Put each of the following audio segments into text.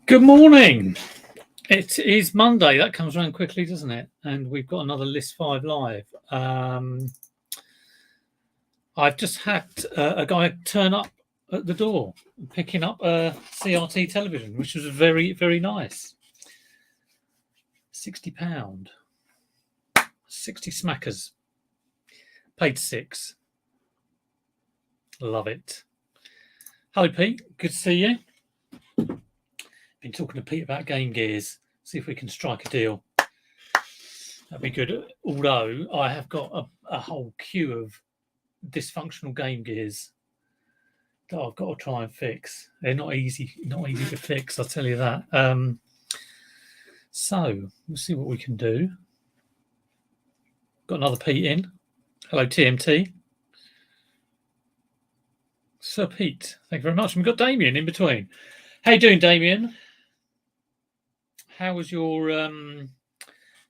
Good morning. It is Monday. That comes around quickly, doesn't it? And we've got another List 5 live. I've just had a guy turn up at the door picking up a CRT television, which was very, very nice. £60. 60 smackers. Paid £6. Love it. Hello, Pete. Good to see you. Been talking to Pete about Game Gears. See if we can strike a deal. That'd be good. Although I have got a whole queue of dysfunctional Game Gears that I've got to try and fix. They're not easy to fix, I'll tell you that. So we'll see what we can do. Got another Pete in. Hello, TMT. Sir Pete, thank you very much. And we've got Damien in between. How you doing, Damien? How was your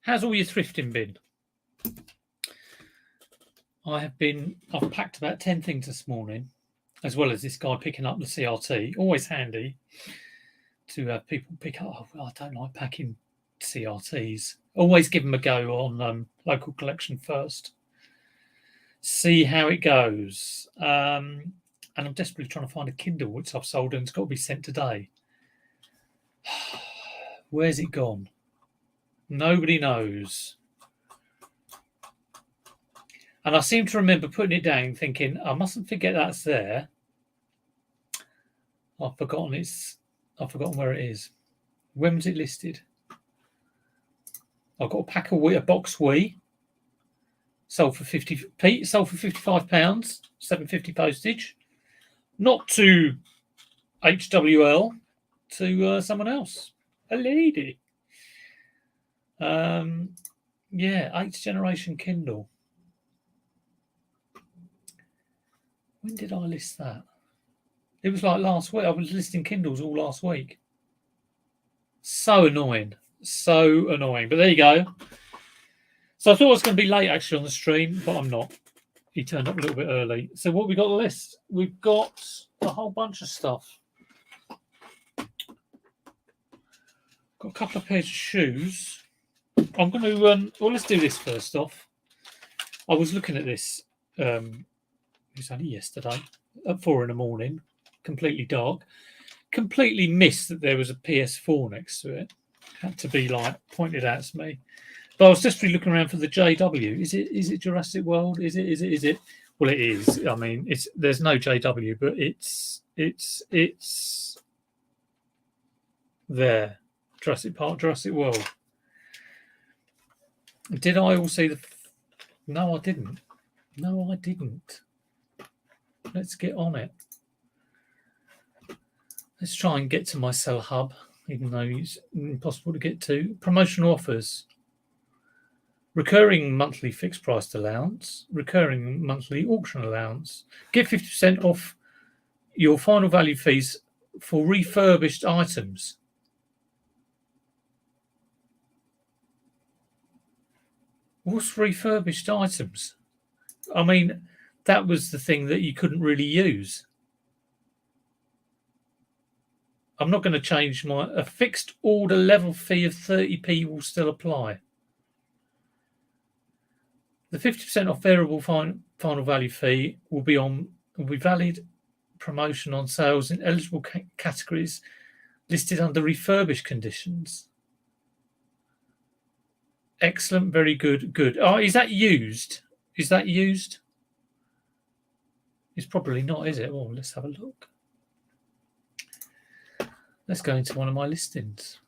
how's all your thrifting been? I've packed about 10 things this morning, as well as this guy picking up the CRT. Always handy to have people pick up. Oh, I don't like packing CRTs. Always give them a go on local collection first. See how it goes. And I'm desperately trying to find a Kindle which I've sold and it's got to be sent today. Where's it gone? Nobody knows. And I seem to remember putting it down thinking, I mustn't forget that's there. I've forgotten where it is. When was it listed? I've got a pack of a box Wii. Sold for 50p. Sold for £55. £7.50 postage. Not to HWL, to someone else. A lady. Yeah, 8th generation Kindle. When did I list that? It was like last week. I was listing Kindles all last week. So annoying. So annoying. But there you go. So I thought I was going to be late actually on the stream, but I'm not. He turned up a little bit early. So what we got on the list? We've got a whole bunch of stuff. Got a couple of pairs of shoes. I'm going to well, let's do this first off. I was looking at this. It was only yesterday at 4 a.m. Completely dark. Completely missed that there was a PS4 next to it. Had to be pointed out to me. But I was just looking around for the JW. Is it Jurassic World? Is it? Well, it is. I mean, there's no JW, but it's there. Jurassic Park, Jurassic World. Did I all see the? No, I didn't. No, I didn't. Let's get on it. Let's try and get to my Sell Hub, even though it's impossible to get to. Promotional offers. Recurring monthly fixed price allowance. Recurring monthly auction allowance. Get 50% off your final value fees for refurbished items. What's refurbished items? I mean, that was the thing that you couldn't really use. I'm not going to change a fixed order level fee of 30p will still apply. The 50% off variable final value fee will be valid promotion on sales in eligible categories listed under refurbished conditions. Excellent, very good, good. Oh, is that used? Is that used? It's probably not, is it? Oh, let's have a look. Let's go into one of my listings.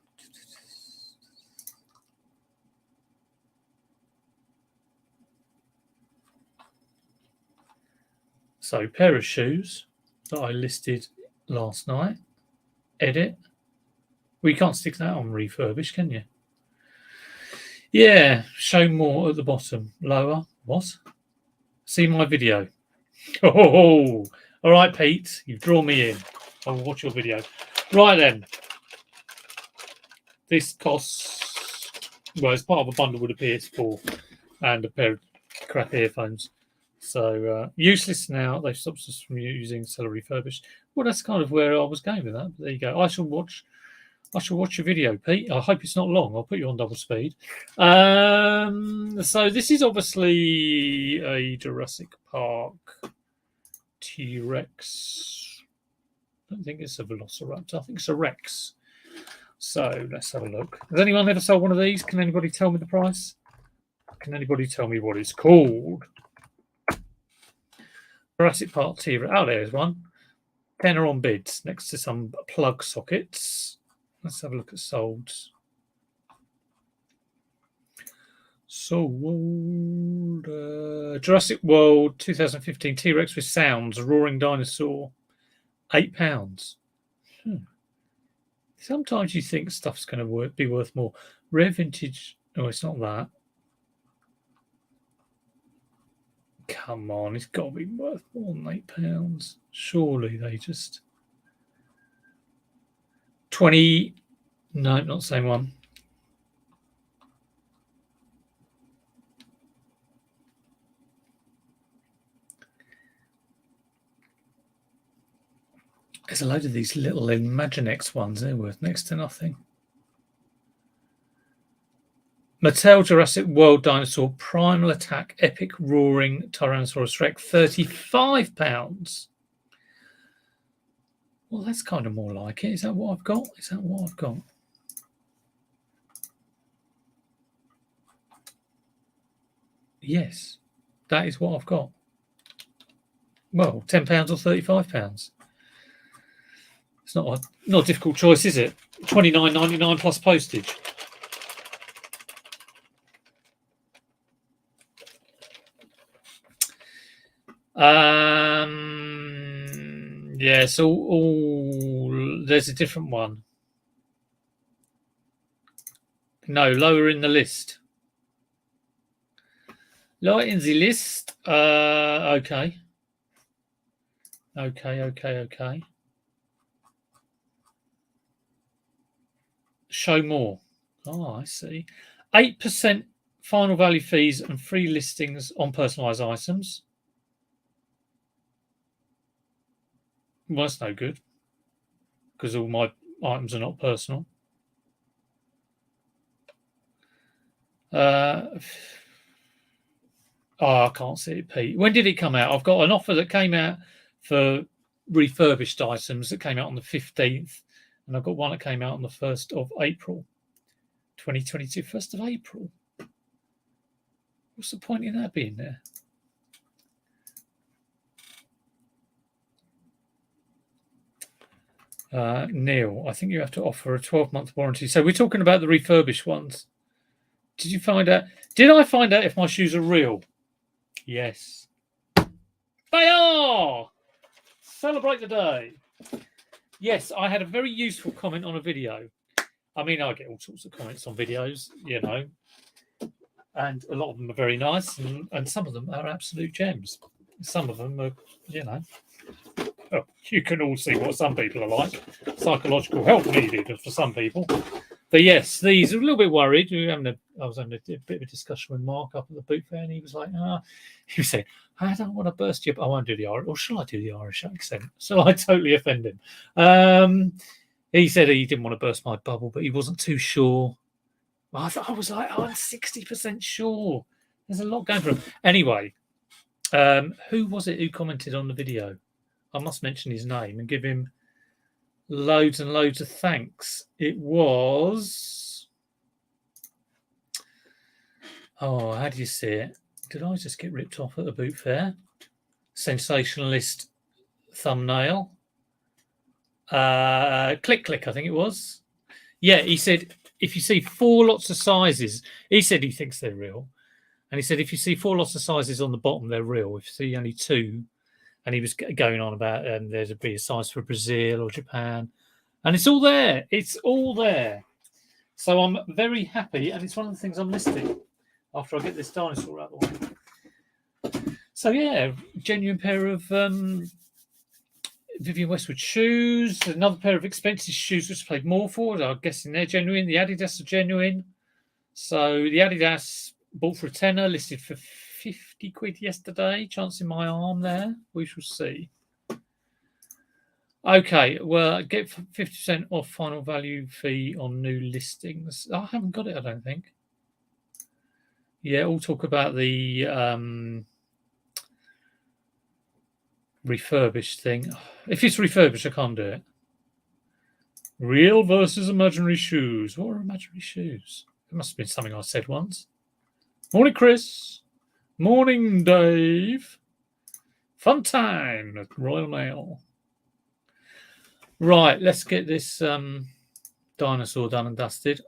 So, pair of shoes that I listed last night. Edit. Well, you can't stick that on refurbished, can you? Yeah, show more at the bottom. Lower. What? See my video. Oh, all right, Pete. You've drawn me in. I'll watch your video. Right then. This costs, well, it's part of a bundle with a PS4 and a pair of crap earphones. So useless now. They've stopped us from using seller refurbished. Well, that's kind of where I was going with that. But there you go. I I shall watch your video, Pete. I hope it's not long. I'll put you on double speed. So this is obviously a Jurassic Park T-Rex. I don't think it's a Velociraptor. I think it's a Rex. So let's have a look. Has anyone ever sold one of these? Can anybody tell me the price? Can anybody tell me what it's called? Jurassic Park T-Rex. Oh, there's one. Tenner on bids next to some plug sockets. Let's have a look at solds. Sold. Jurassic World 2015 T-Rex with sounds, roaring dinosaur. £8. Sometimes you think stuff's going to be worth more. Rare vintage. Oh, it's not that. Come on, it's got to be worth more than £8. Surely they just 20. No, not the same one. There's a load of these little Imaginext ones. They're worth next to nothing. Mattel Jurassic World Dinosaur Primal Attack Epic Roaring Tyrannosaurus Rex, £35. Well, that's kind of more like it. Is that what I've got? Is that what I've got? Yes, that is what I've got. Well, £10 or £35. It's not a difficult choice, is it? $29.99 plus postage. Yeah, so there's a different one. No, lower in the list. Lower in the list. Okay. Okay. Show more. Oh, I see. 8% final value fees and free listings on personalised items. Well, that's no good because all my items are not personal. Oh, I can't see it, Pete. When did it come out? I've got an offer that came out for refurbished items that came out on the 15th, and I've got one that came out on the 1st of April, 2022. 1st of April. What's the point in that being there? Neil, I think you have to offer a 12-month warranty. So we're talking about the refurbished ones. Did you find out? Did I find out if my shoes are real? Yes. They are! Celebrate the day. Yes, I had a very useful comment on a video. I mean, I get all sorts of comments on videos, you know, and a lot of them are very nice, and some of them are absolute gems. Some of them are, you know, well, you can all see what some people are like. Psychological help needed for some people. But yes, these are a little bit worried. I was having a bit of a discussion with Mark up at the boot fair, and he was like, he said, I don't want to burst you, but I won't do the Irish, or shall I do the Irish accent? So I totally offend him. He said he didn't want to burst my bubble, but he wasn't too sure. I was like, I'm 60% sure. There's a lot going for him. Anyway, who was it who commented on the video? I must mention his name and give him loads and loads of thanks. It was... Oh, how do you see it? Did I just get ripped off at a boot fair? Sensationalist thumbnail. Click, I think it was. Yeah, he said, if you see 4 lots of sizes, he said he thinks they're real. And he said, if you see 4 lots of sizes on the bottom, they're real. If you see only 2, and he was going on about there's a be a size for Brazil or Japan. And it's all there. It's all there. So I'm very happy. And it's one of the things I'm listing after I get this dinosaur out of the way. So, yeah, genuine pair of Vivienne Westwood shoes. Another pair of expensive shoes which I paid more for. I'm guessing they're genuine. The Adidas are genuine. So the Adidas bought for a tenner, listed for 50 quid yesterday. Chance in my arm there. We shall see. Okay, well, get 50% off final value fee on new listings. I haven't got it, I don't think. Yeah, we'll talk about the refurbished thing. If it's refurbished, I can't do it. Real versus imaginary shoes. What are imaginary shoes? It must have been something I said once. Morning, Chris. Morning, Dave. Fun time at Royal Mail. Right, let's get this dinosaur done and dusted.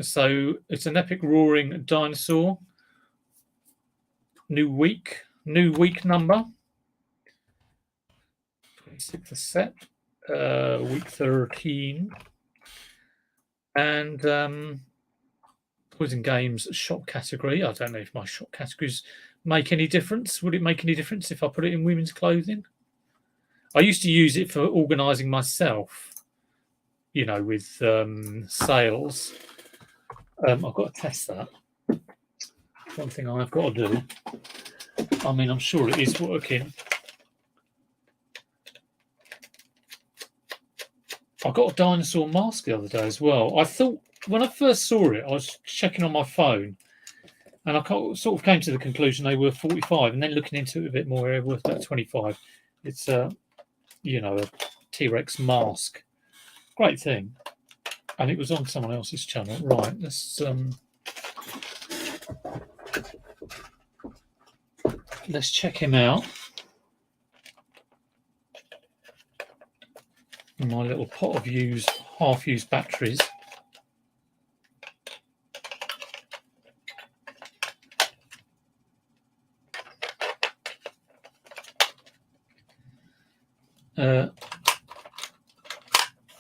So it's an epic roaring dinosaur. New week number. 26th of Sep, week 13. And Toys and Games shop category. I don't know if my shop categories make any difference. Would it make any difference if I put it in women's clothing? I used to use it for organising myself, you know, with sales. I've got to test that. One thing I've got to do. I mean, I'm sure it is working. I got a dinosaur mask the other day as well. I thought, when I first saw it, I was checking on my phone, and I sort of came to the conclusion they were 45, and then looking into it a bit more, they're worth about 25. It's you know, a T-Rex mask. Great thing. And it was on someone else's channel. Right, let's check him out. My little pot of half-used batteries.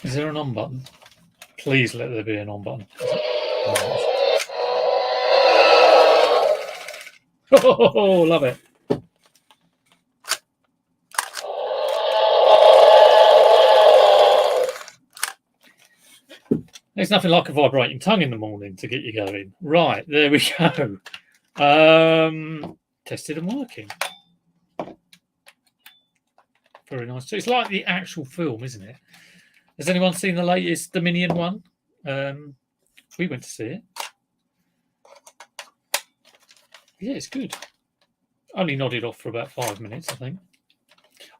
Is there an on button? Please let there be an on button. Oh, love it. There's nothing like a vibrating tongue in the morning to get you going. Right, there we go. Tested and working. Very nice. So it's like the actual film, isn't it? Has anyone seen the latest Dominion one? We went to see it. Yeah, it's good. Only nodded off for about 5 minutes, I think.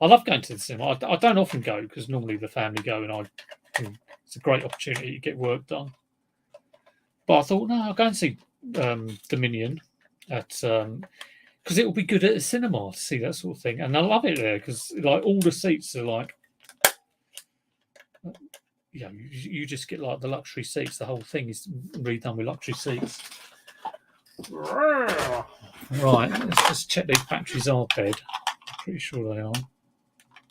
I love going to the cinema. I don't often go because normally the family go, and it's a great opportunity to get work done. But I thought, no, I'll go and see Dominion at because it will be good at a cinema to see that sort of thing, and I love it there because like all the seats are like, you know, you just get like the luxury seats. The whole thing is redone with luxury seats. Right, let's just check these batteries are dead. I'm pretty sure they are.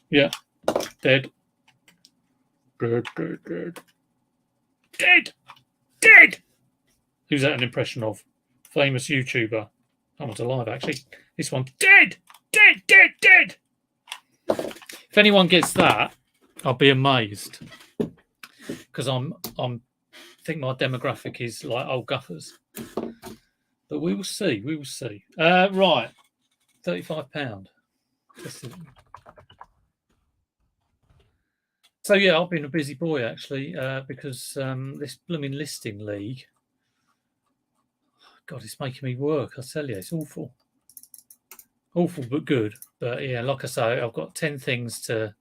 Yeah, dead. Dead. Who's that an impression of? Famous YouTuber. That one's alive, actually. This one, dead. If anyone gets that, I'll be amazed. Because I think my demographic is like old guffers. But we will see. Right, £35. So yeah, I've been a busy boy actually, because this blooming listing league. God, it's making me work. I tell you, it's awful but good. But yeah, like I say, I've got 10 things to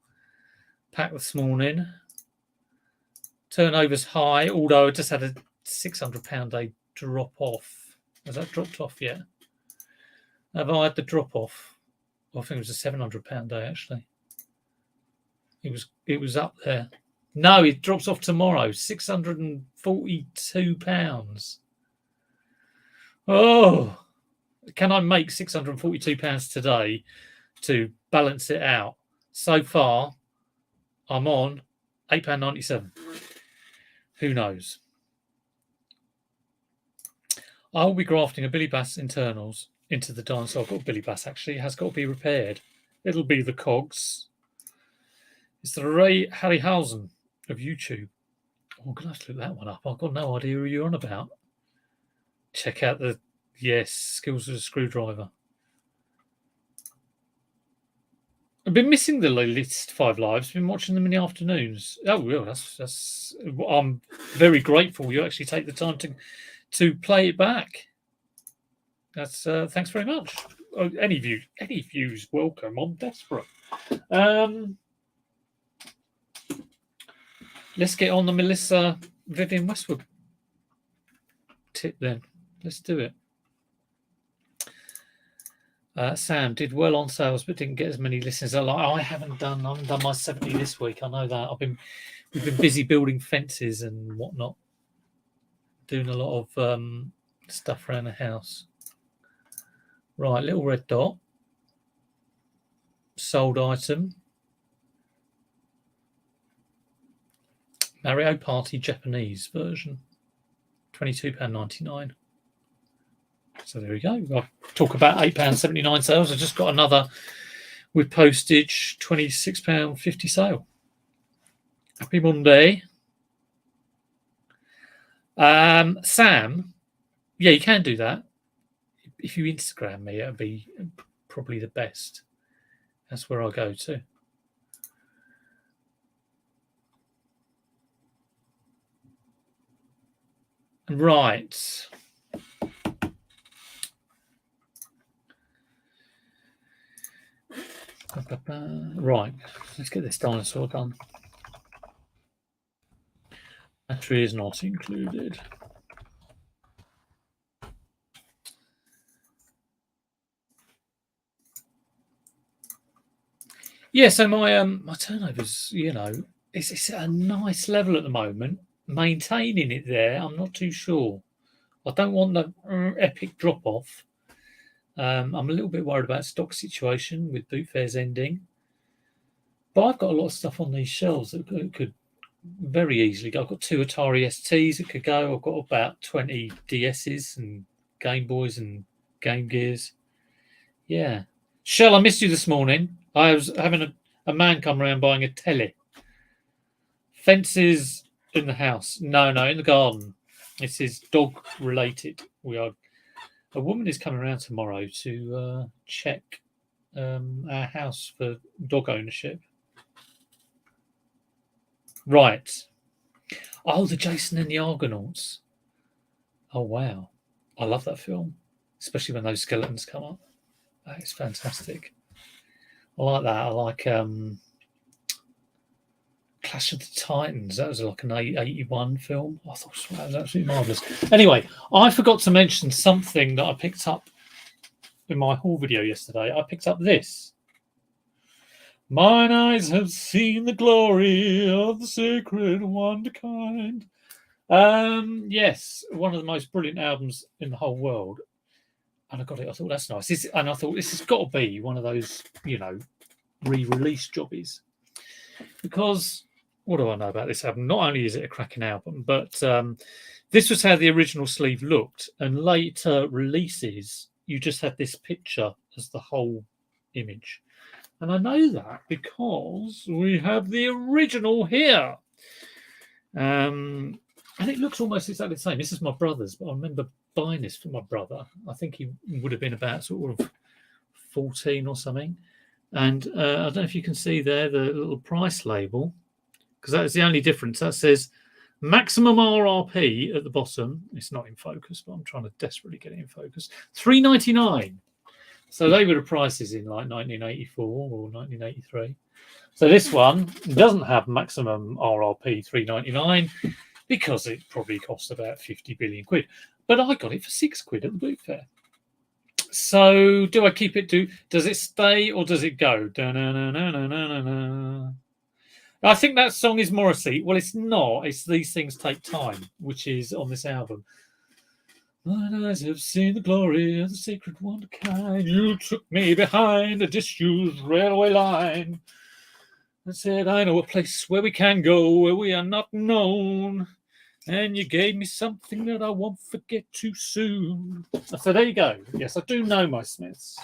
pack this morning. Turnover's high, although I just had a £600 day drop off. Has that dropped off yet? Have I had the drop off? Well, I think it was a £700 day actually. It was up there. No, it drops off tomorrow. £642. Oh, can I make £642 today to balance it out? So far, I'm on £8.97. Who knows? I will be grafting a Billy Bass internals into the dinosaur. I've got a Billy Bass actually. It has got to be repaired. It'll be the cogs. It's the Ray Harryhausen of YouTube. Oh, I'm going to have to look that one up. I've got no idea who you're on about. Check out skills as a screwdriver. I've been missing the latest Five Lives. Been watching them in the afternoons. Oh, well, that's. I'm very grateful you actually take the time to play it back. That's thanks very much. Any views welcome. I'm desperate. Let's get on the Melissa Vivian Westwood tip then. Let's do it. Sam did well on sales, but didn't get as many listens. I haven't done my 70 this week. I know that. We've been busy building fences and whatnot, doing a lot of stuff around the house. Right, little red dot. Sold item. Mario Party Japanese version. £22.99. So there we go. I'll talk about £8.79 sales. I just got another with postage, £26.50 sale. Happy Monday. Sam, yeah, you can do that. If you Instagram me, it'll be probably the best. That's where I'll go to. Right. Right. Let's get this dinosaur done. Battery is not included. Yeah, so my turnover's, it's at a nice level at the moment. Maintaining it there, I'm not too sure. I don't want the epic drop off. I'm a little bit worried about stock situation with boot fairs ending. But I've got a lot of stuff on these shelves that could very easily go. I've got 2 Atari STs that could go. I've got about 20 DSs and Game Boys and Game Gears. Yeah. Shell, I missed you this morning. I was having a man come around buying a telly. Fences in the house. No, in the garden. This is dog related. A woman is coming around tomorrow to check our house for dog ownership. Right. Oh, the Jason and the Argonauts. Oh, wow. I love that film, especially when those skeletons come up. That is fantastic. I like that. I like Clash of the Titans. That was like an 81 film. I thought that was absolutely marvellous. Anyway, I forgot to mention something that I picked up in my haul video yesterday. I picked up this. Mine eyes have seen the glory of the sacred wonderkind. Yes, one of the most brilliant albums in the whole world. And I got it. I thought that's nice. And I thought this has got to be one of those, re-release jobbies. Because what do I know about this album? Not only is it a cracking album, but this was how the original sleeve looked. And later releases, you just had this picture as the whole image. And I know that because we have the original here. And it looks almost exactly the same. This is my brother's, but I remember buying this for my brother. I think he would have been about sort of 14 or something. And I don't know if you can see there the little price label, because that is the only difference. That says maximum RRP at the bottom. It's not in focus, but I'm trying to desperately get it in focus. $3.99. So they were the prices in like 1984 or 1983. So this one doesn't have maximum RRP $3.99 because it probably cost about 50 billion quid. But I got it for £6 at the boot fair. So do I keep it? Does it stay or does it go? I think that song is Morrissey. Well, it's not. It's These Things Take Time, which is on this album. Mine eyes have seen the glory of the sacred wonderkind. You took me behind a disused railway line and said, I know a place where we can go, where we are not known. And you gave me something that I won't forget too soon. So there you go. Yes, I do know my Smiths.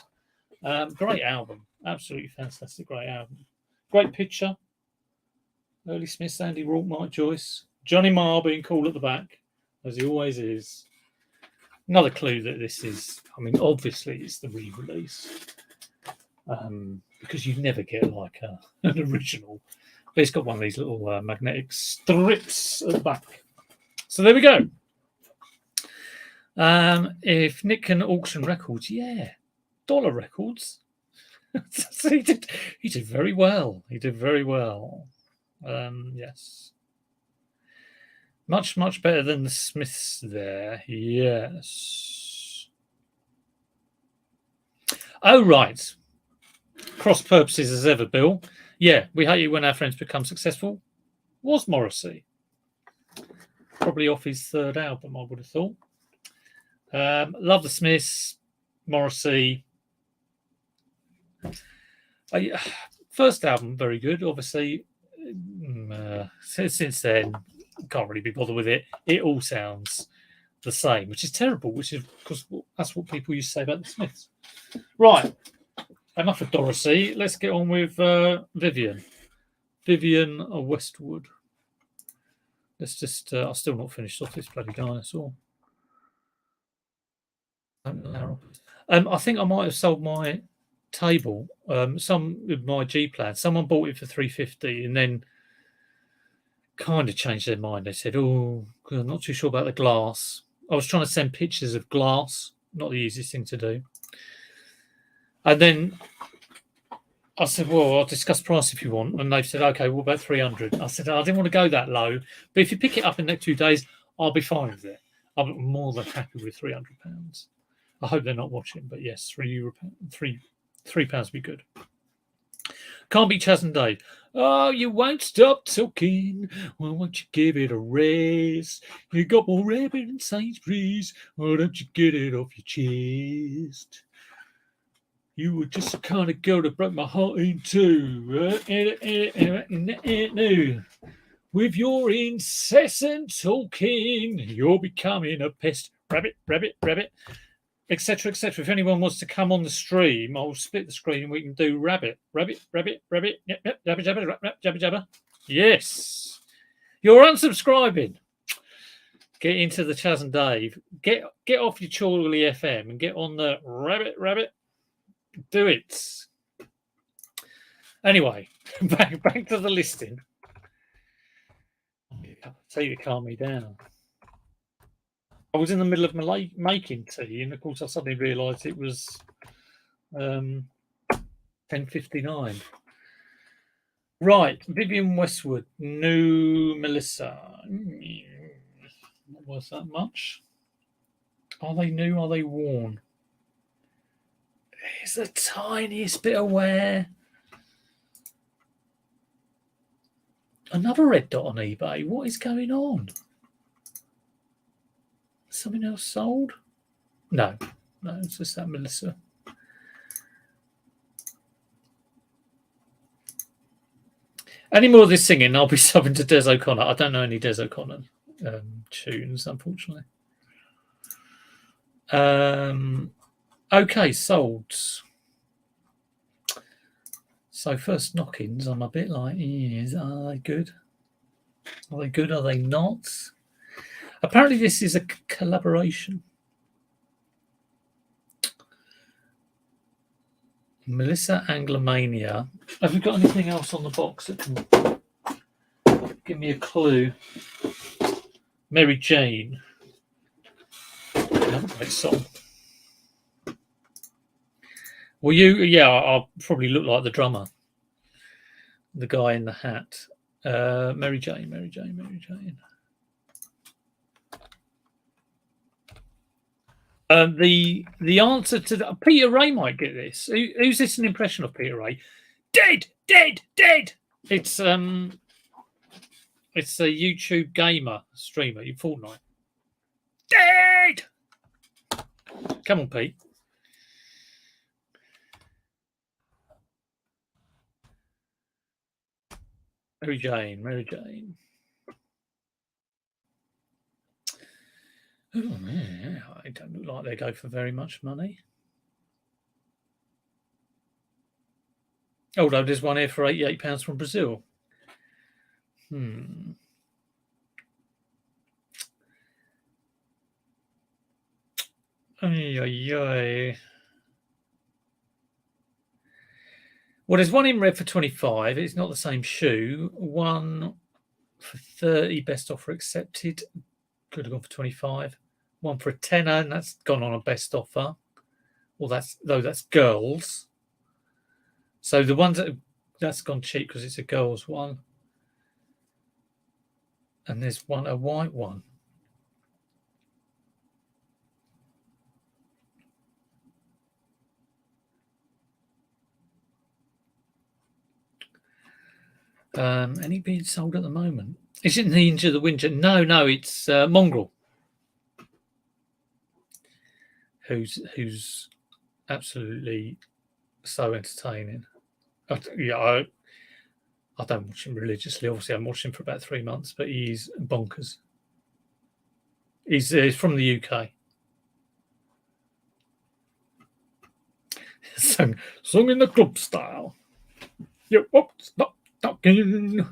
Great album. Absolutely fantastic. Great album. Great picture. Early Smiths, Andy Rourke, Mike Joyce. Johnny Marr being cool at the back, as he always is. Another clue that this is, obviously it's the re-release. because you never get like an original. But it's got one of these little magnetic strips at the back. So there we go. If Nick can auction records, yeah, dollar records. So he did very well. He did very well. Yes. Much better than the Smiths there. Yes. Oh, right. Cross purposes as ever, Bill. Yeah, we hate it when our friends become successful. Was Morrissey. Probably off his third album, I would have thought. Love the Smiths, Morrissey. First album, very good. Obviously, since then, can't really be bothered with it. It all sounds the same, which is terrible. Which is because that's what people used to say about the Smiths. Right, enough of Dorothy. Let's get on with Vivian. Vivian Westwood. Let's just. I've still not finished off this bloody dinosaur. I think I might have sold my table. Some with my G plan. Someone bought it for $350 and then kind of changed their mind. They said, "Oh, I'm not too sure about the glass." I was trying to send pictures of glass, not the easiest thing to do. And then I said, "Well, I'll discuss price if you want." And they said, "Okay, what about 300?" I said, "I didn't want to go that low, but if you pick it up in the next 2 days, I'll be fine with it. I'm more than happy with £300." I hope they're not watching, but yes, £3 would be good. Can't beat Chaz and Dave. Oh, you won't stop talking. Well, won't you give it a rest? You got more rabbit than Sainsbury's. Why don't you get it off your chest? You were just the kind of girl that broke my heart in two. With your incessant talking, you're becoming a pest. Rabbit, rabbit, rabbit. Etc. etc. If anyone wants to come on the stream, I'll split the screen and we can do rabbit, rabbit, rabbit, rabbit, yep, yep, jabba, jabba, jabba, jabba, jabba. Yes, you're unsubscribing. Get into the Chaz and Dave. Get off your Chorley FM and get on the rabbit, rabbit. Do it. Anyway, back to the listing. Tea to calm me down. I was in the middle of making tea, and of course, I suddenly realised it was 10:59. Right, Vivian Westwood, new Melissa. Not worth that much. Are they new? Are they worn? It's the tiniest bit of wear. Another red dot on eBay. What is going on? Something else sold? No, it's just that Melissa. Any more of this singing, I'll be subbing to Des O'Connor. I don't know any Des O'Connor tunes, unfortunately. Okay, sold. So first knock-ins, I'm a bit like, are they good? Are they good? Are they not? Apparently this is a collaboration. Melissa Anglomania. Have we got anything else on the box that can give me a clue? Mary Jane. Another great song. Well, I'll probably look like the drummer. The guy in the hat. Mary Jane. The answer to Peter Ray might get this. Who's this an impression of Peter Ray? Dead. It's a YouTube gamer streamer. You Fortnite. Dead. Come on, Pete. Mary Jane. Oh, yeah, I don't look like they go for very much money. Although there's one here for £88 from Brazil. Well, there's one in red for 25. It's not the same shoe. One for 30, best offer accepted. Could have gone for 25. One for a tenner, and that's gone on a best offer. Well, that's girls. So the ones that's gone cheap because it's a girls one. And there's a white one. Any being sold at the moment? Is it Ninja the Winter? No, it's Mongrel. Who's absolutely so entertaining. I don't watch him religiously. Obviously, I'm watching him for about 3 months, but he's bonkers. He's from the UK. Sung in the club style. You won't stop talking.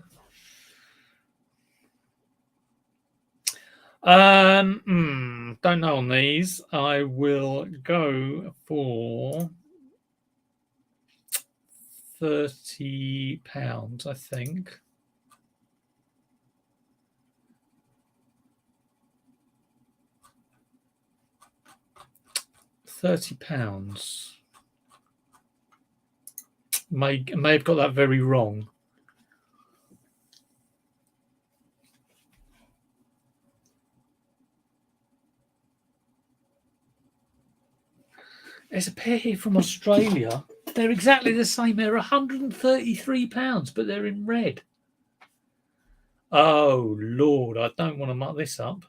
Don't know on these. I will go for £30, I think. £30. May have got that very wrong. There's a pair here from Australia. They're exactly the same. They're £133, but they're in red. Oh, Lord, I don't want to muck this up.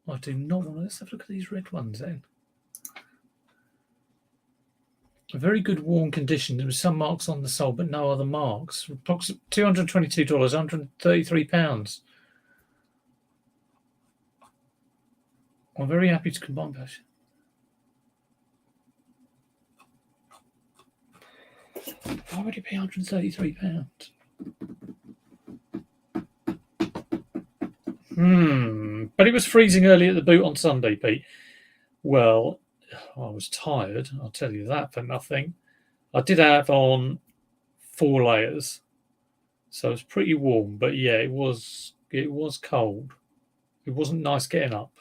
I do not want to. Let's have a look at these red ones then. A very good worn condition. There were some marks on the sole, but no other marks. Approximately $222, £133. I'm very happy to combine both. Why would it be £133? But it was freezing early at the boot on Sunday, Pete. Well, I was tired, I'll tell you that for nothing. I did have on 4 layers, so it was pretty warm, but yeah, it was cold. It wasn't nice getting up.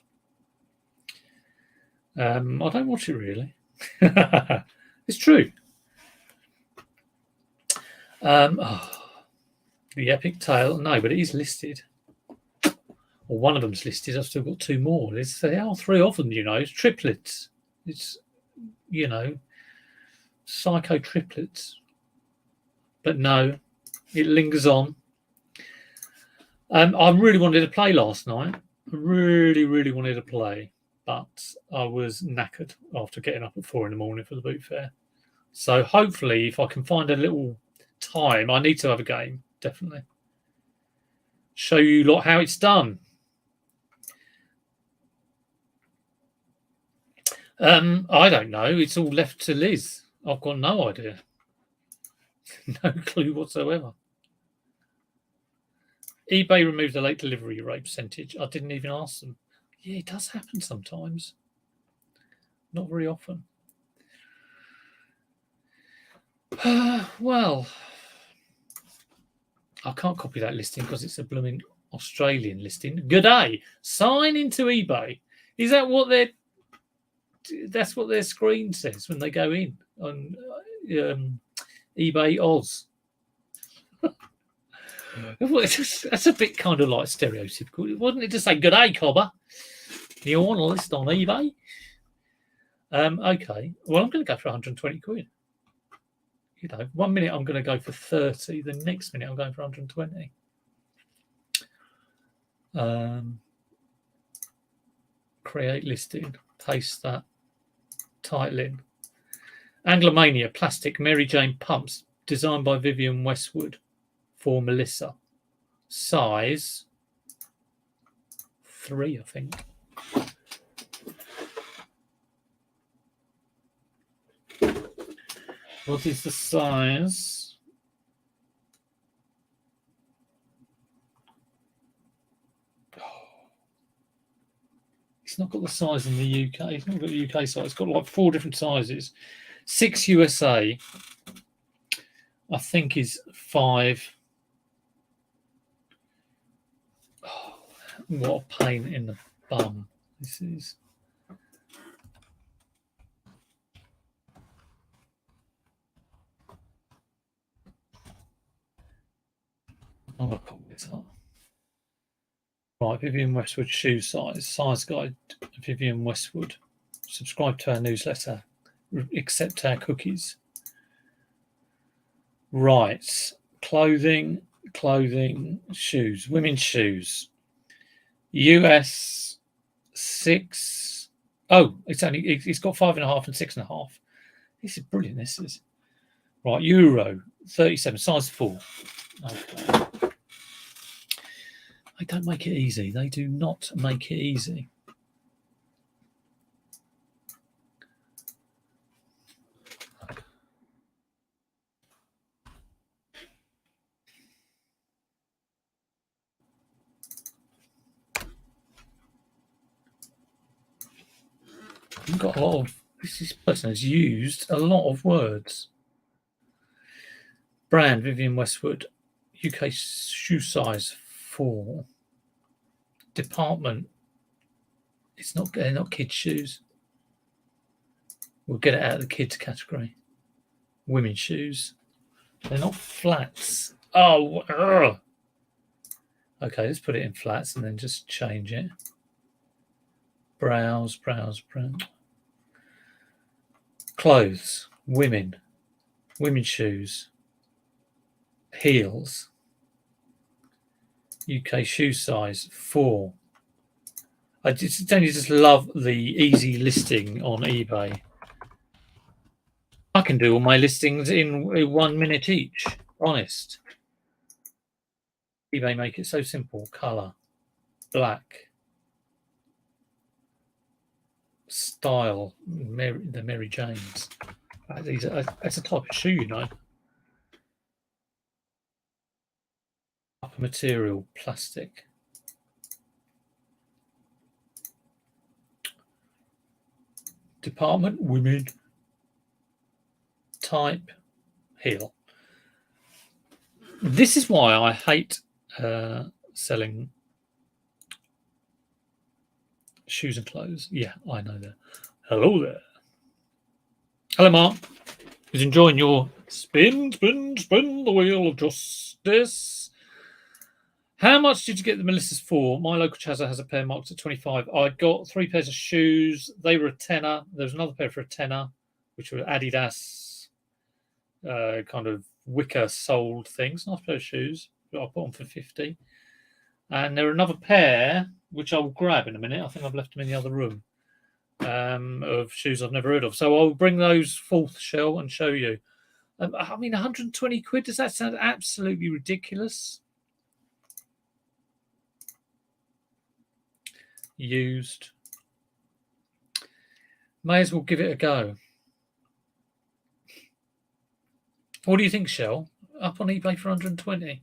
I don't watch it really. It's true. The Epic Tale, no, but it is listed. Or one of them's listed. I've still got 2 more. There are 3 of them, It's triplets. It's, psycho triplets. But no, it lingers on. I really wanted to play last night. I really, really wanted to play, but I was knackered after getting up at 4 a.m. for the boot fair. So hopefully, if I can find a little time, I need to have a game, definitely. Show you lot how it's done. I don't know. It's all left to Liz. I've got no idea. No clue whatsoever. eBay removed the late delivery rate percentage. I didn't even ask them. Yeah, it does happen sometimes. Not very often. Well, I can't copy that listing because it's a blooming Australian listing. Good day. Sign into eBay. Is that what that's what their screen says when they go in on eBay Oz? That's a bit kind of like stereotypical, wasn't it, to say good day, cobber? You want to list on eBay? Okay. Well, I'm going to go for 120 quid. 1 minute I'm going to go for 30. The next minute I'm going for 120. Create listing. Paste that. Title in. Anglomania plastic Mary Jane pumps designed by Vivian Westwood for Melissa. Size 3, I think. What is the size? It's It's not got the size in the UK. It's not got the UK size. It's got like 4 different sizes. 6 USA, I think, is 5. Oh, what a pain in the bum this is. I'm going to call this up. Right, Vivian Westwood shoe size guide. Vivian Westwood. Subscribe to our newsletter. Accept our cookies. Right, clothing, shoes, women's shoes. US 6. Oh, it's got 5.5 and 6.5. This is brilliant. This is right. Euro 37, size 4. Okay. They don't make it easy. They do not make it easy. You've got a lot of. This person has used a lot of words. Brand Vivian Westwood, UK shoe size 4. Department. They're not kids' shoes. We'll get it out of the kids category. Women's shoes. They're not flats. Oh, ugh. Okay, let's put it in flats and then just change it. Browse. Clothes. Women's shoes. Heels. UK shoe size 4. I just love the easy listing on eBay. I can do all my listings in 1 minute each. Honest. eBay make it so simple. Color, black, style, the Mary Janes. That's a type of shoe, you know. Upper material, plastic. Department, women. Type, heel. This is why I hate selling shoes and clothes. Yeah, I know that. Hello there. Hello, Mark. Who's enjoying your spin the wheel of justice? How much did you get the Melissa's for? My local Chazza has a pair marked at 25. I got 3 pairs of shoes. They were a tenner. There was another pair for a tenner, which were Adidas kind of wicker soled things. Nice pair of shoes. I bought them for 50. And there are another pair, which I'll grab in a minute. I think I've left them in the other room, of shoes I've never heard of. So I'll bring those forth, Shell, and show you. I mean, 120 quid, does that sound absolutely ridiculous? Used. May as well give it a go. What do you think, Shell? Up on eBay for 120?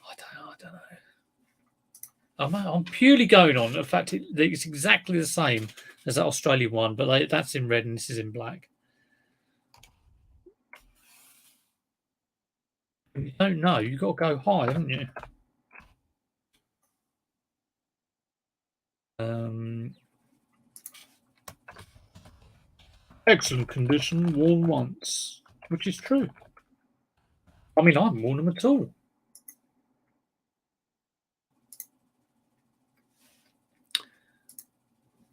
I don't know. I'm purely going on the fact it's exactly the same as that Australian one, but that's in red and this is in black. You don't know. You've got to go high, haven't you? Excellent condition, worn once, which is true. I mean, I haven't worn them at all.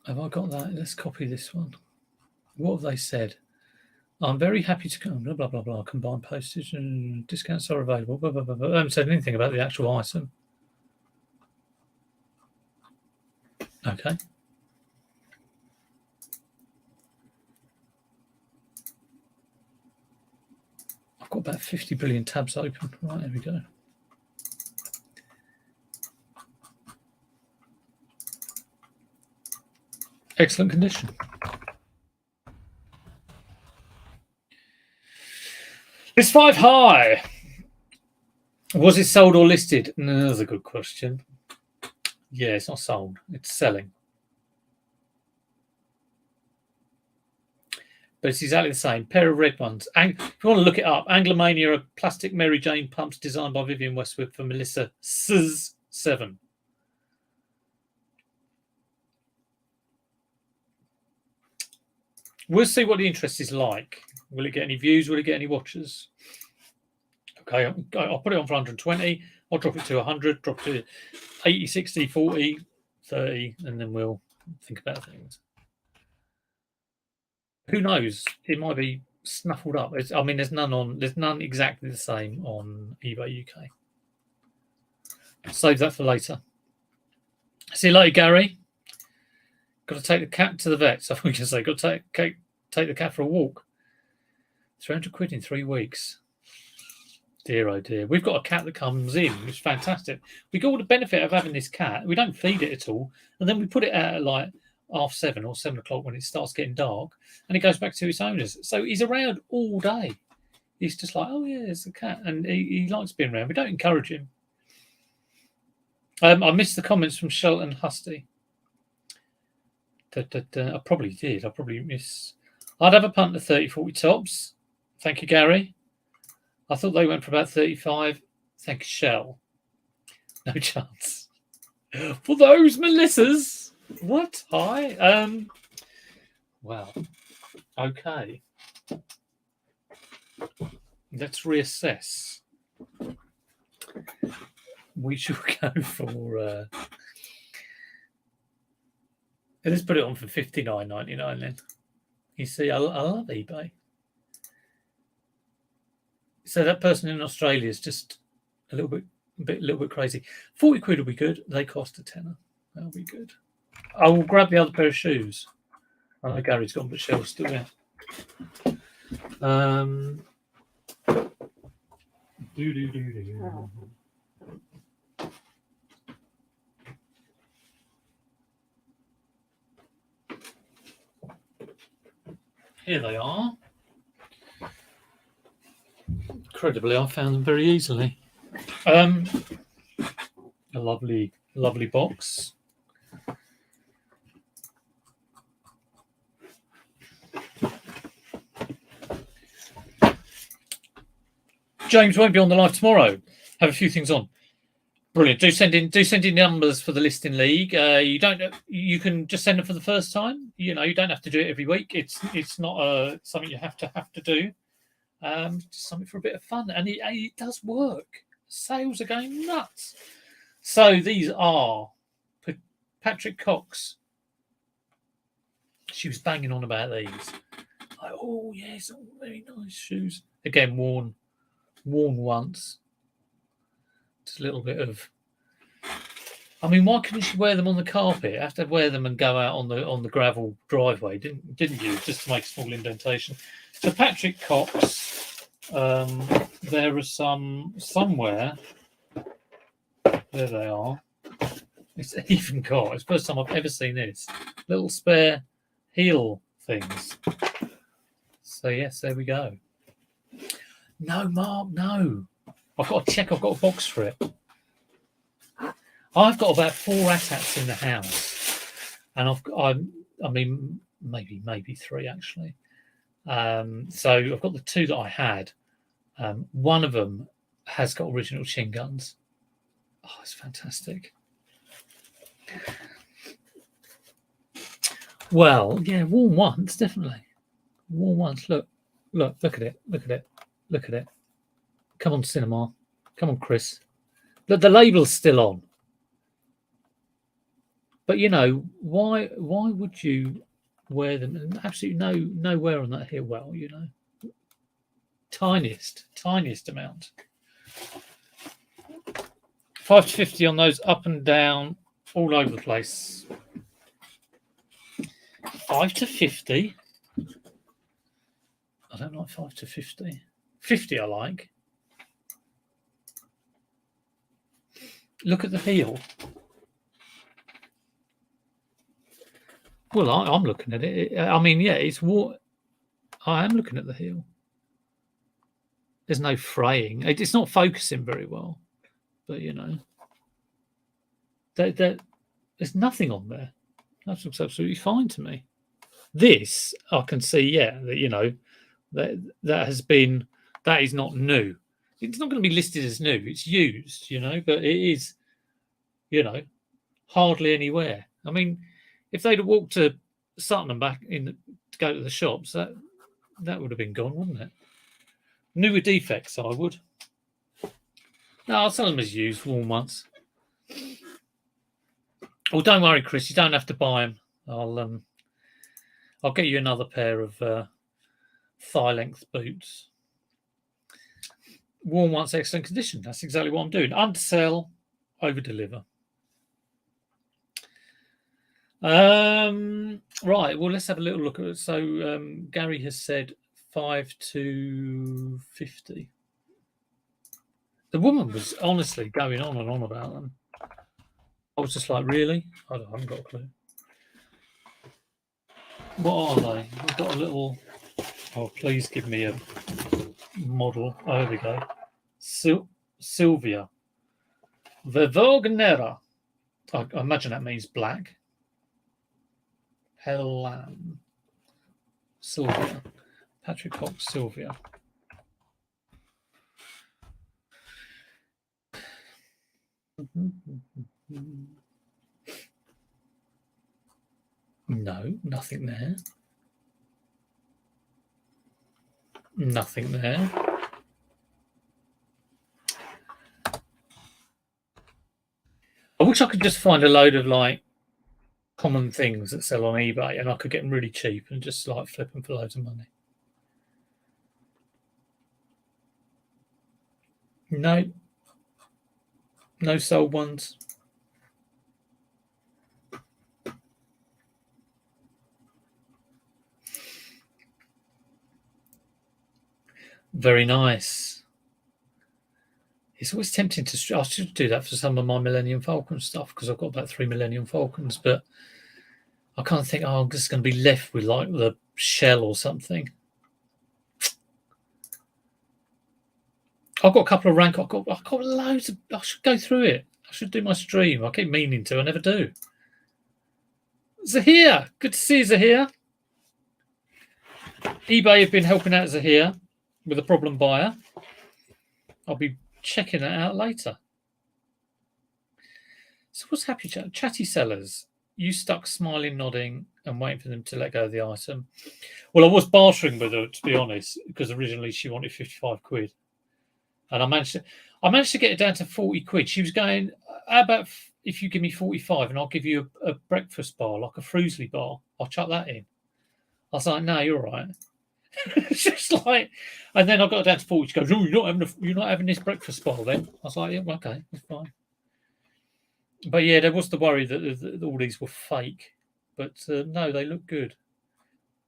Have I got that? Let's copy this one. What have they said? I'm very happy to come. Blah, blah, blah, blah. Combined postage and discounts are available. Blah, blah, blah, blah. I haven't said anything about the actual item. Okay. I've got about 50 billion tabs open. Right, there we go. Excellent condition. It's 5 high. Was it sold or listed? No, that's a good question. Yeah, it's not sold. It's selling. But it's exactly the same. Pair of red ones. If you want to look it up, Anglomania are plastic Mary Jane pumps designed by Vivienne Westwood for Melissa Sz 7. We'll see what the interest is like. Will it get any views? Will it get any watchers? Okay, I'll put it on for 120. I'll drop it to 100, drop it to 80, 60, 40, 30, and then we'll think about things. Who knows? It might be snuffled up. There's none exactly the same on eBay UK. Save that for later. See you later, Gary. Got to take the cat to the vet. So we can say, got to take the cat for a walk. 300 quid in 3 weeks. Dear, oh dear. We've got a cat that comes in, which is fantastic. We got all the benefit of having this cat. We don't feed it at all. And then we put it out at like 7:30 or 7 o'clock when it starts getting dark. And it goes back to its owners. So he's around all day. He's just like, oh yeah, it's a cat. And he likes being around. We don't encourage him. I missed the comments from Shelton Husty. I probably did. I probably miss. I'd have a punt to 30, 40 tops. Thank you, Gary. I thought they went for about 35. Thank you, Shell. No chance. For those Melissas. What? Hi. Well. Okay. Let's reassess. We should go for. Let's put it on for $59.99 then. You see, I love eBay. So that person in Australia is just a little bit crazy. 40 quid will be good. They cost a tenner. That'll be good. I will grab the other pair of shoes. I know Gary's gone, but Shell's still there. Here they are. Incredibly, I found them very easily. A lovely box. James won't be on the live tomorrow. Have a few things on. Brilliant. Do send in numbers for the listing league. You can just send them for the first time. You don't have to do it every week. It's not something you have to do. Just something for a bit of fun, and it does work. Sales are going nuts. So these are Patrick Cox. She was banging on about these. Like, oh yes, all very nice shoes. Again, worn once. Just a little bit of. I mean, why couldn't she wear them on the carpet? I have to wear them and go out on the gravel driveway, didn't you? Just to make a small indentation. So Patrick Cox, there are some somewhere. There they are. It's even got. It's the first time I've ever seen this. Little spare heel things. So yes, there we go. No, Mark, no. I've got to check. I've got a box for it. I've got about 4 ATATs in the house, and maybe 3 actually. So I've got the 2 that I had. One of them has got original chin guns. Oh, it's fantastic. Well, yeah, worn once, definitely. Worn once. Look at it. Come on, Cinema. Come on, Chris. The label's still on. But why would you wear them? And absolutely no wear on that heel. Well, tiniest amount. 5 to 50 on those, up and down, all over the place. 5 to 50. I don't like 5 to 50. 50 I like. Look at the heel. Well, I'm looking at it. It's what I am looking at the heel. There's no fraying. It's not focusing very well, but There's nothing on there. That looks absolutely fine to me. This I can see, yeah, that that is not new. It's not going to be listed as new. It's used, but it is, hardly anywhere. I mean, if they'd have walked to Sutton and back in to go to the shops, that would have been gone, wouldn't it? New with defects, I would. No, I'll sell them as used, worn once. Oh, don't worry, Chris. You don't have to buy them. I'll get you another pair of thigh-length boots. Worn once, excellent condition. That's exactly what I'm doing. Undersell, over-deliver. Right. Well, let's have a little look at it. So Gary has said 5 to 50. The woman was honestly going on and on about them. I was just like, really? I haven't got a clue. What are they? We've got a little. Oh, please give me a model. Oh, there we go. Sylvia. Vervognera. I imagine that means black. Hellam. Sylvia. Patrick Cox, Sylvia. No, nothing there. Nothing there. I wish I could just find a load of like common things that sell on eBay and I could get them really cheap and just like flip them for loads of money. No. No sold ones. Very nice. It's always tempting to. I should do that for some of my Millennium Falcon stuff because I've got about 3 Millennium Falcons, but I can't think. Oh, I'm just going to be left with like the shell or something. I've got a couple of rank. I've got loads of. I should go through it. I should do my stream. I keep meaning to. I never do. Zahir, good to see you, Zahir. eBay have been helping out Zahir with a problem buyer. I'll be checking that out later. So what's happy chatty sellers? You stuck smiling, nodding, and waiting for them to let go of the item. Well, I was bartering with her, to be honest, because originally she wanted 55 quid. And I managed to get it down to 40 quid. She was going, how about if you give me 45 and I'll give you a breakfast bar, like a Fruisley bar. I'll chuck that in. I was like, no, you're right. It's just like, and then I got down to 40. She goes, oh, you're not having this breakfast bar then. I was like, yeah, okay, that's fine. But yeah, there was the worry that all these were fake. But no, they look good.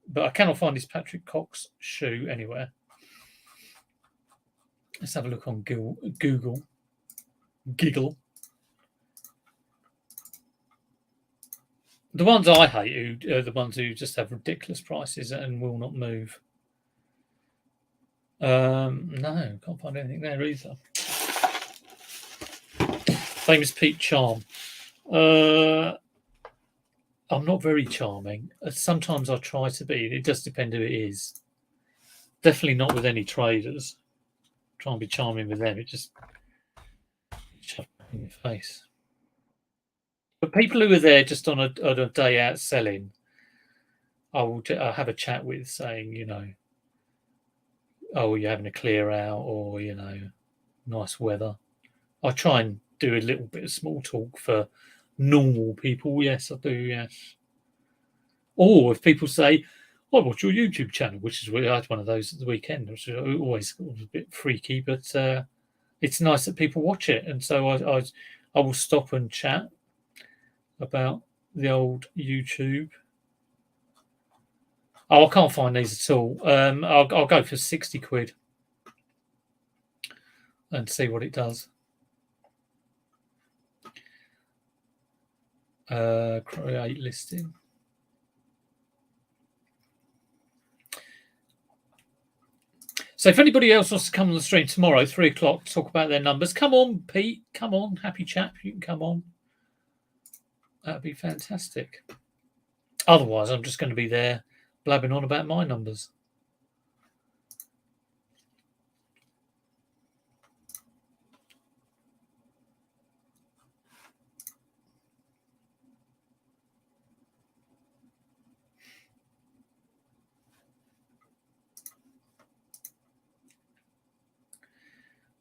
But I cannot find this Patrick Cox shoe anywhere. Let's have a look on Google. Giggle. The ones I hate are the ones who just have ridiculous prices and will not move. No, can't find anything there either. Famous Pete charm. I'm not very charming. Sometimes I try to be. It does depend who it is. Definitely not with any traders. Try and be charming with them. It just shove in your face. But people who are there just on a day out selling, I'll have a chat with, saying, oh, you're having a clear out, or nice weather. I try and do a little bit of small talk for normal people. Yes, I do. Yes. Or if people say, I watch your YouTube channel, which is I had one of those at the weekend, which was always a bit freaky, but it's nice that people watch it, and so I will stop and chat about the old YouTube. Oh, I can't find these at all. I'll go for 60 quid and see what it does. Create listing. So if anybody else wants to come on the stream tomorrow, 3 o'clock, talk about their numbers, come on, Pete. Come on, happy chap. You can come on. That'd be fantastic. Otherwise, I'm just going to be there blabbing on about my numbers.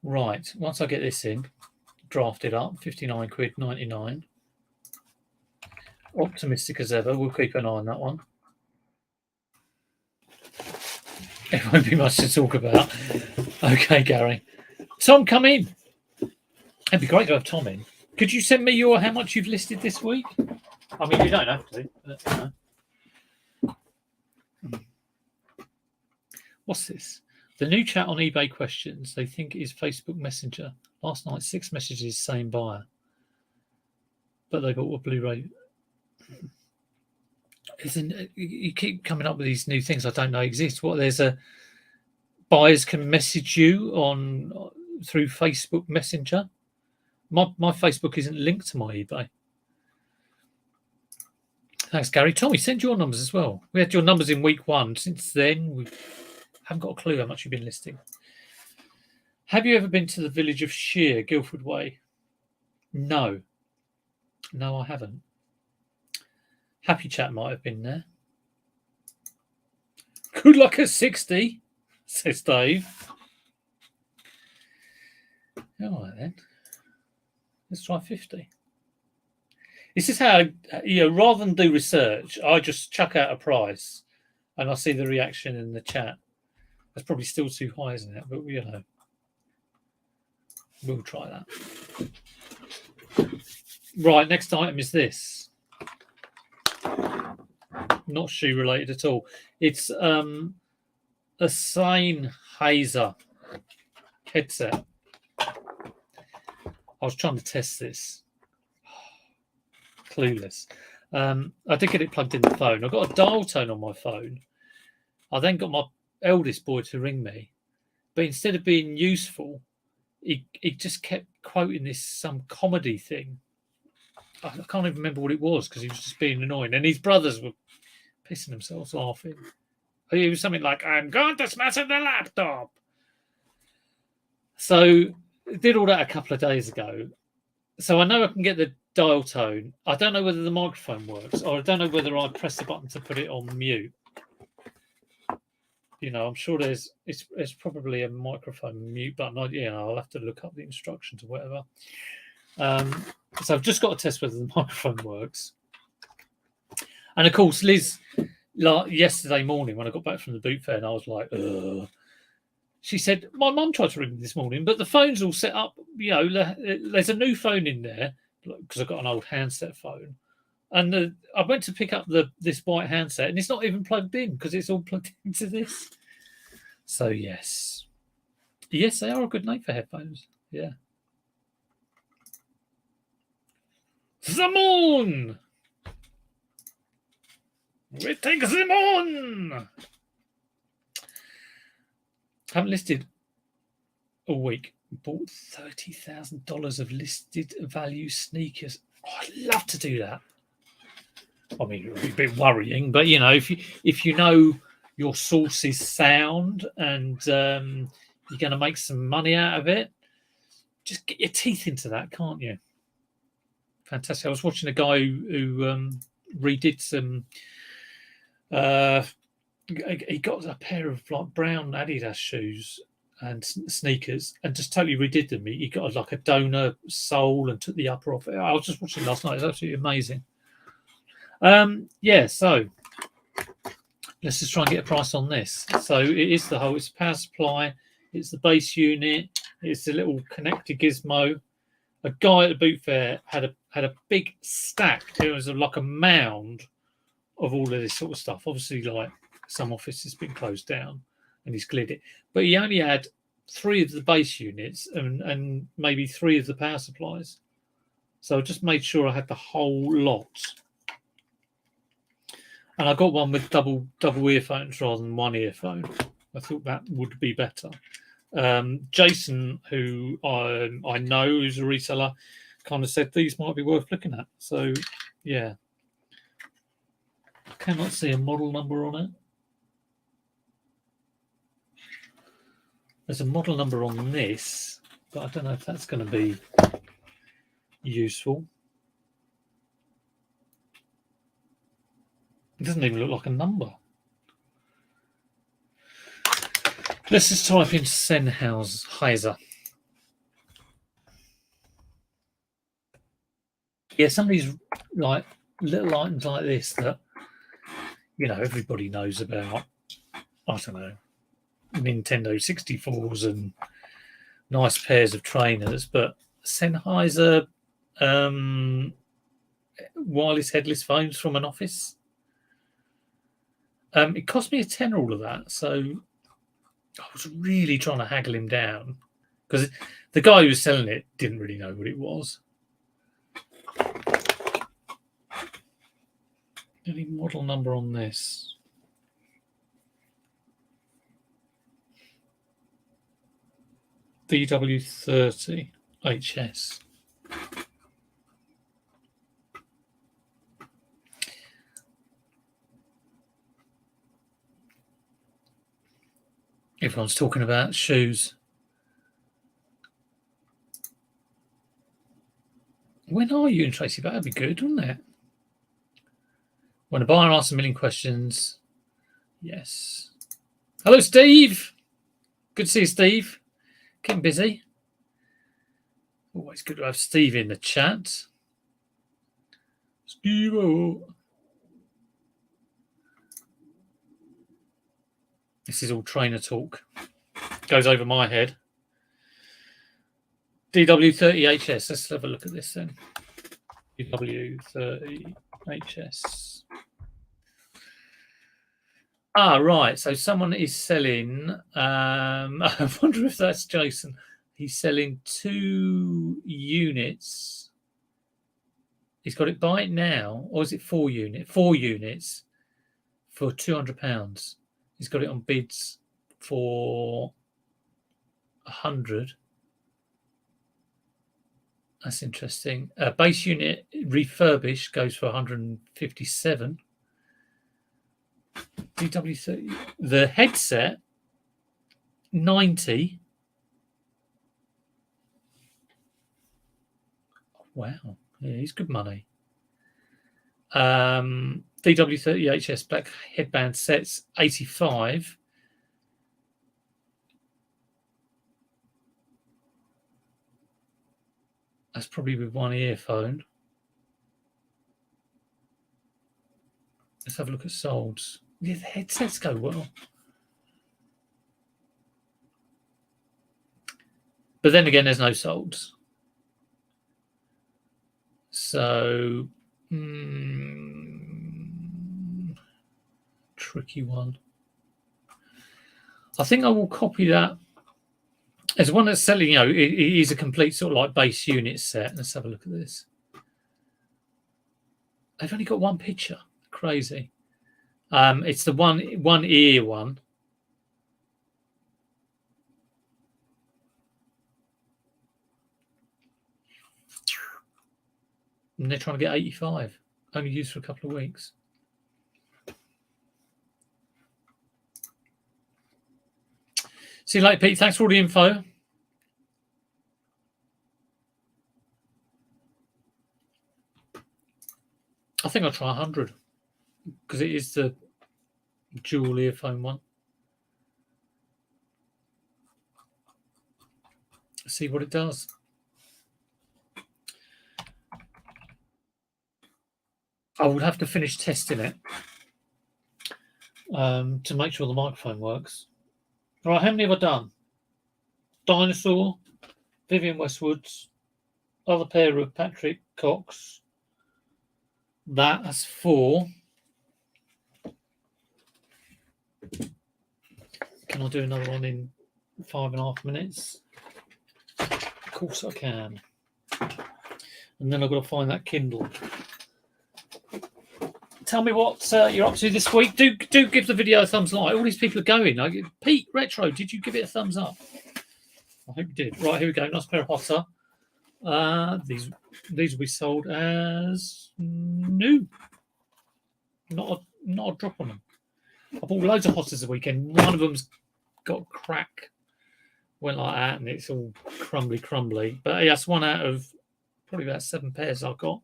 Right, once I get this in, drafted up, 59 quid, 99. Optimistic as ever. We'll keep an eye on that one. It won't be much to talk about. Okay, Gary. Tom, come in. It'd be great to have Tom in. Could you send me your how much you've listed this week? I mean, you don't have to. But, you know. What's this? The new chat on eBay questions. They think is Facebook Messenger. Last night, 6 messages, same buyer. But they got a Blu-ray. You keep coming up with these new things I don't know exist. What there's a buyers can message you on through Facebook Messenger. My Facebook isn't linked to my eBay. Thanks, Gary. Tommy, send your numbers as well. We had your numbers in week 1. Since then, we haven't got a clue how much you've been listing. Have you ever been to the village of Shear, Guildford Way? No. No, I haven't. Happy Chat might have been there. Good luck at 60, says Dave. All right, then. Let's try 50. This is how, rather than do research, I just chuck out a price and I see the reaction in the chat. That's probably still too high, isn't it? But, we'll try that. Right, next item is this. Not shoe related at all. It's a Sennheiser headset. I was trying to test this. Clueless. I did get it plugged in the phone. I got a dial tone on my phone. I then got my eldest boy to ring me, but instead of being useful, he just kept quoting some comedy thing. I can't even remember what it was because he was just being annoying, and his brothers were pissing themselves laughing. It was something like, "I'm going to smash the laptop." So I did all that a couple of days ago. So I know I can get the dial tone. I don't know whether the microphone works, or I don't know whether I press the button to put it on mute. I'm sure there's probably a microphone mute button. I'll have to look up the instructions or whatever. So I've just got to test whether the microphone works. And of course, Liz, yesterday morning when I got back from the boot fair, and I was like, ugh. She said, my mum tried to ring me this morning, but the phone's all set up. There's a new phone in there because I've got an old handset phone. And I went to pick up this white handset, and it's not even plugged in because it's all plugged into this. So, yes. Yes, they are a good name for headphones. Yeah. The moon! We take the moon! Haven't listed all week. Bought $30,000 of listed value sneakers. Oh, I'd love to do that. I mean, it would be a bit worrying, but if you know your source is sound and you're going to make some money out of it, just get your teeth into that, can't you? Fantastic. I was watching a guy who redid some. He got a pair of brown Adidas shoes and sneakers and just totally redid them. He got a donor sole and took the upper off it. I was just watching last night. It's absolutely amazing. So let's just try and get a price on this. So it is it's power supply, it's the base unit, it's the little connected gizmo. A guy at the boot fair had a big stack. It was like a mound of all of this sort of stuff. Obviously, some office has been closed down and he's cleared it. But he only had 3 of the base units and maybe 3 of the power supplies. So I just made sure I had the whole lot. And I got one with double earphones rather than one earphone. I thought that would be better. Jason, who I know is a reseller, kind of said these might be worth looking at. So Yeah. I cannot see a model number on it. There's a model number on this, but I don't know if that's going to be useful. It doesn't even look like a number. Let's just type in Sennheiser. Yeah, some of these like little items like this that everybody knows about. I don't know, Nintendo 64s and nice pairs of trainers, but Sennheiser wireless headless phones from an office. It cost me a tenner, all of that, so I was really trying to haggle him down because the guy who was selling it didn't really know what it was. Any model number on this? DW30 HS. Everyone's talking about shoes. When are you and Tracy? That'd be good, wouldn't it? When a buyer asks a million questions. Yes. Hello, Steve. Good to see you, Steve. Getting busy. Always good to have Steve in the chat. Steve-o. This is all trainer talk. Goes over my head. DW30HS. Let's have a look at this then. DW30HS. Right. So someone is selling. I wonder if that's Jason. He's selling 2 units. He's got it buy it now, or is it 4 units? 4 units for £200. He's got it on bids for 100. That's interesting. Base unit refurbished goes for 157. DW30. The headset 90. Wow, yeah, he's good money. DW30HS black headband sets 85. That's probably with one earphone. Let's have a look at solds. Yeah, the headsets go well. But then again, there's no solds. So, tricky one. I think I will copy that. There's one that's selling, it is a complete sort of like base unit set. Let's have a look at this. They've only got one picture. Crazy. It's the one ear one. And they're trying to get 85. Only used for a couple of weeks. See you later, Pete. Thanks for all the info. I think I'll try 100 because it is the dual earphone one. See what it does. I would have to finish testing it to make sure the microphone works. All right, how many have I done? Dinosaur, Vivian Westwood's, other pair of Patrick Cox. That's 4. Can I do another one in 5.5 minutes? Of course I can. And then I've got to find that Kindle. Tell me what you're up to this week. Do give the video a thumbs like. All these people are going. Pete Retro, did you give it a thumbs up? I hope you did. Right, here we go. Nice pair of Hotter. These will be sold as new. Not a drop on them. I bought loads of hotters the weekend. One of them's got a crack. Went like that, and it's all crumbly. But yeah, that's one out of probably about 7 pairs I've got.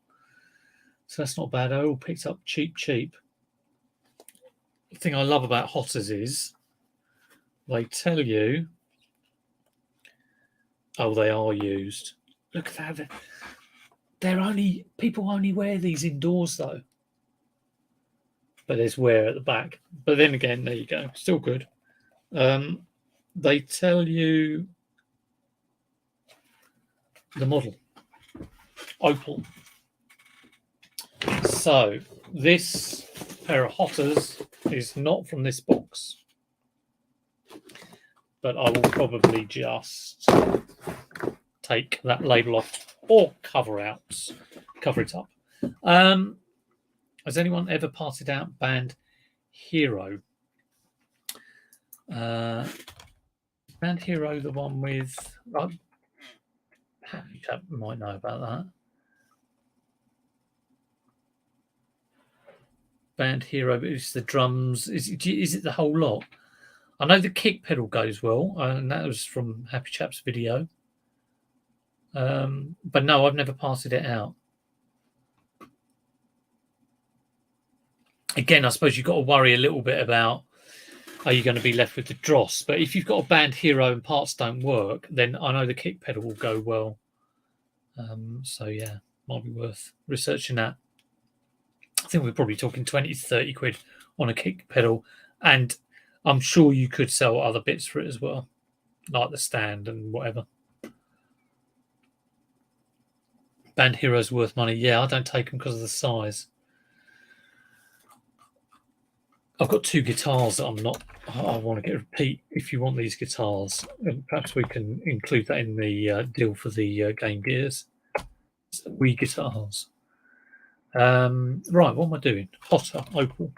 So that's not bad. I all picked up cheap. The thing I love about hotters is they tell you, oh, they are used. Look at that. People only wear these indoors though. But there's wear at the back. But then again, there you go. Still good. They tell you the model. Opal. So this pair of hotters is not from this box. But I will probably just take that label off or cover it up. Has anyone ever parted out Band Hero? Band Hero, the one with... you might know about that. Band Hero, but it's the drums. Is it the whole lot? I know the kick pedal goes well, and that was from Happy Chap's video. But no, I've never parted it out. Again, I suppose you've got to worry a little bit about, are you going to be left with the dross? But if you've got a Band Hero and parts don't work, then I know the kick pedal will go well. So yeah, might be worth researching that. I think we're probably talking 20 to 30 quid on a kick pedal, and I'm sure you could sell other bits for it as well, like the stand and whatever. Band Hero's worth money. Yeah, I don't take them because of the size. I've got 2 guitars that I want to get a repeat. If you want these guitars, perhaps we can include that in the deal for the Game Gears. Wii guitars. Right, what am I doing? Hotter, Opal.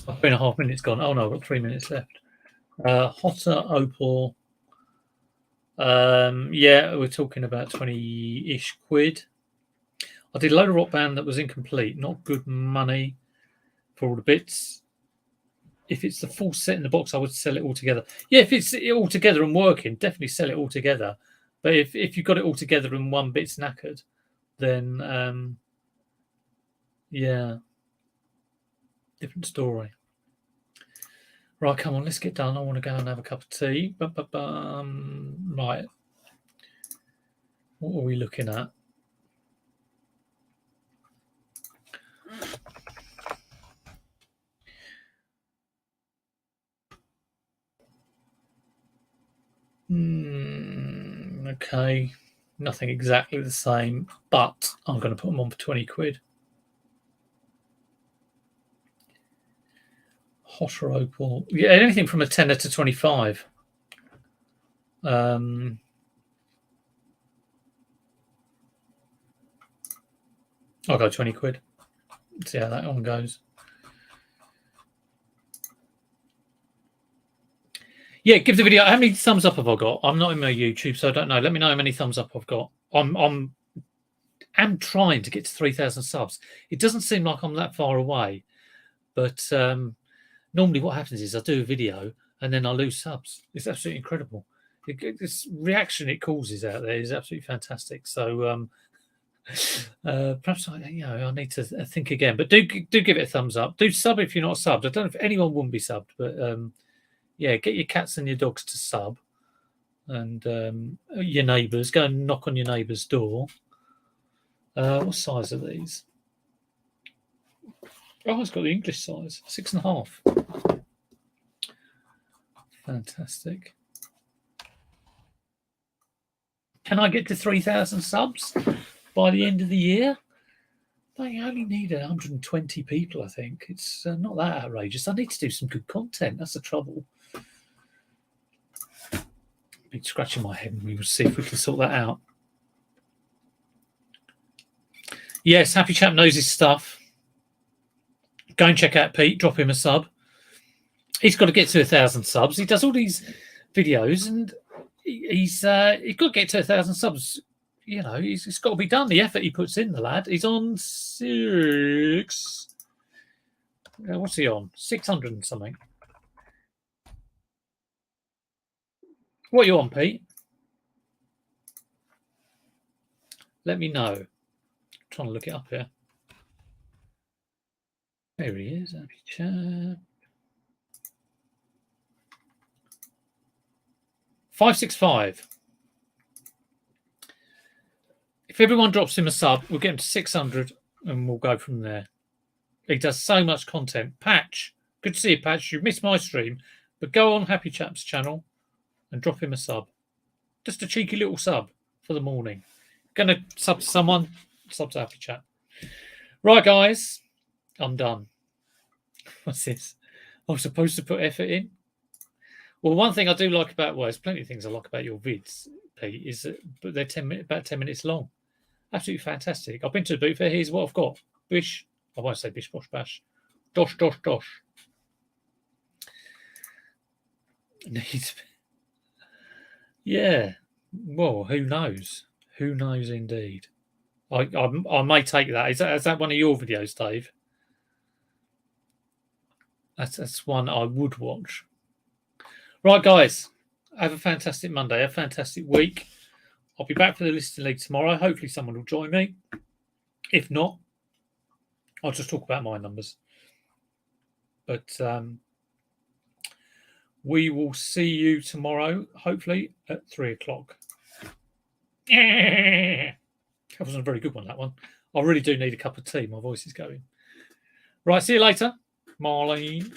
3.5 minutes gone. Oh no, I've got 3 minutes left. Hotter, Opal. Yeah, we're talking about 20-ish quid. I did a load of Rock Band that was incomplete. Not good money for all the bits. If it's the full set in the box, I would sell it all together. Yeah, if it's all together and working, definitely sell it all together. But if you've got it all together and one bit's knackered, then yeah, different story. Right, come on, let's get done. I want to go and have a cup of tea. Right, what are we looking at? Okay, nothing exactly the same, but I'm going to put them on for 20 quid. Hotter Opal. Yeah, anything from a tenner to 25. I'll go 20 quid. See how that one goes. Yeah, give the video. How many thumbs up have I got? I'm not in my YouTube, so I don't know. Let me know how many thumbs up I've got. I'm trying to get to 3,000 subs. It doesn't seem like I'm that far away, but normally what happens is I do a video and then I lose subs. It's absolutely incredible. This reaction it causes out there is absolutely fantastic. So perhaps I need to think again. But do give it a thumbs up. Do sub if you're not subbed. I don't know if anyone wouldn't be subbed, but yeah, get your cats and your dogs to sub, and your neighbours. Go and knock on your neighbour's door. What size are these? Oh, it's got the English size, 6.5. Fantastic. Can I get to 3,000 subs by the end of the year? I only need 120 people, I think. It's not that outrageous. I need to do some good content. That's the trouble. Been scratching my head, and we will see if we can sort that out. Yes, Happy Chap knows his stuff. Go and check out Pete. Drop him a sub. He's got to get to 1,000 subs. He does all these videos, and he's got to get to 1,000 subs. You know, it's got to be done. The effort he puts in, the lad. He's on 6. What's he on? 600 and something. What are you on, Pete? Let me know. I'm trying to look it up here. There he is. Happy chat. 565. If everyone drops him a sub, we'll get him to 600 and we'll go from there. He does so much content. Patch, good to see you, Patch. You missed my stream, but go on Happy Chap's channel and drop him a sub. Just a cheeky little sub for the morning. Gonna sub to someone, sub to Happy Chap. Right, guys, I'm done. What's this? I was supposed to put effort in. Well, one thing I do like about, well, there's plenty of things I like about your vids, Pete, is that but they're about 10 minutes long. Absolutely fantastic. I've been to the boot fair. Here's what I've got. Bish. I won't say bish, bosh, bash. Dosh, dosh, dosh. Needs. Yeah. Well, who knows? Who knows indeed? I may take that. Is that one of your videos, Dave? That's one I would watch. Right, guys. Have a fantastic Monday. Have a fantastic week. I'll be back for the Listing League tomorrow. Hopefully someone will join me. If not, I'll just talk about my numbers. But we will see you tomorrow, hopefully, at 3 o'clock. That wasn't a very good one, that one. I really do need a cup of tea. My voice is going. Right, see you later. Marlene.